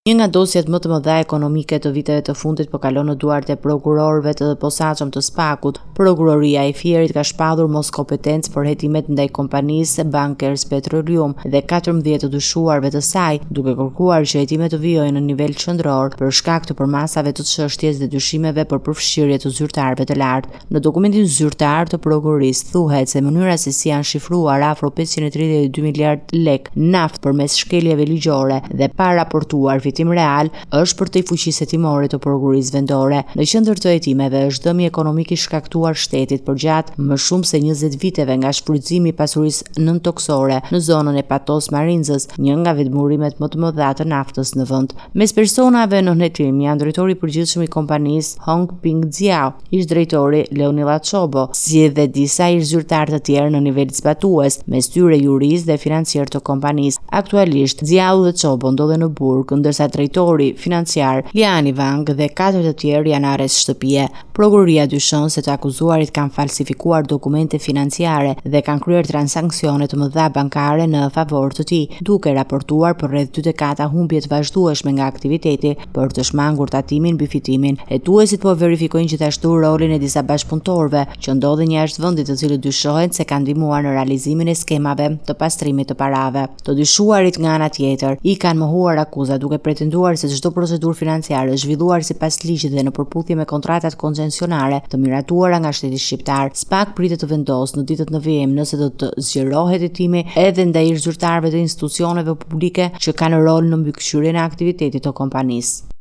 Një nga dosjet më të mëdha ekonomike të viteve të fundit po kalon në duart e prokurorëve të posaçëm të SPAK-ut. Prokuroria e Fierit ka shpallur mos kompetencë për hetimet ndaj kompanisë Bankers Petroleum dhe 14 të dyshuarve të saj, duke kërkuar që hetimet të vijojnë në nivel qendror për shkak të përmasave të çështjes dhe dyshimeve për përfshirje të zyrtarëve të lartë. Në dokumentin zyrtar të prokurorisë thuhet se mënyra se si janë shifruar afro 532 miliard lek naftë përmes shkeljeve ligjore dhe pa raportuar fitim real është për të i fuqisë hetimore të prokurorisë vendore. Në qendër të hetimeve është dëmi ekonomik i shkaktuar shtetit përgjatë më shumë se 20 viteve nga shfrytëzimi i pasurisë nëntoksore në zonën e Patos Marinzës, një nga vetëmurimet më të mëdha të naftës në vend. Mes personave në hetim janë drejtori i përgjithshëm i kompanisë Hong Ping Ziao, ish drejtori Leonila Çobo, si dhe disa ish zyrtarë të tjerë në nivel zbatues, mes tyre jurist dhe financier të kompanisë. Aktualisht Ziao dhe Çobo ndodhen në burg, ndërsa drejtori financiar Liani Wang dhe 4 të tjerë janë arrest shtëpie. Prokuroria dyshon se të akuzuarit kanë falsifikuar dokumente financiare dhe kanë kryer transaksione të mëdha bankare në favor të tij, duke raportuar për rreth 44 humbje të vazhdueshme nga aktiviteti për të shmangur tatimin mbi fitimin. Hetuesit po verifikojnë gjithashtu rolin e disa bashkëpunëtorëve që ndodhen jashtë vendit, të cilët dyshohen se kanë ndihmuar në realizimin e skemave të pastrimit të parave. Të dyshuarit nga ana tjetër i kanë mohuar akuzat duke pretenduar se çdo procedurë financiare zhvilluar sipas ligjit dhe në përputhje me kontratat koncesionare të miratuara nga shteti shqiptar. SPAK pritet të vendosë në ditët në vijim nëse do të zgjerohet hetimi edhe ndaj zyrtarëve të institucioneve publike që kanë rol në mbikëqyrjen e aktivitetit të kompanisë.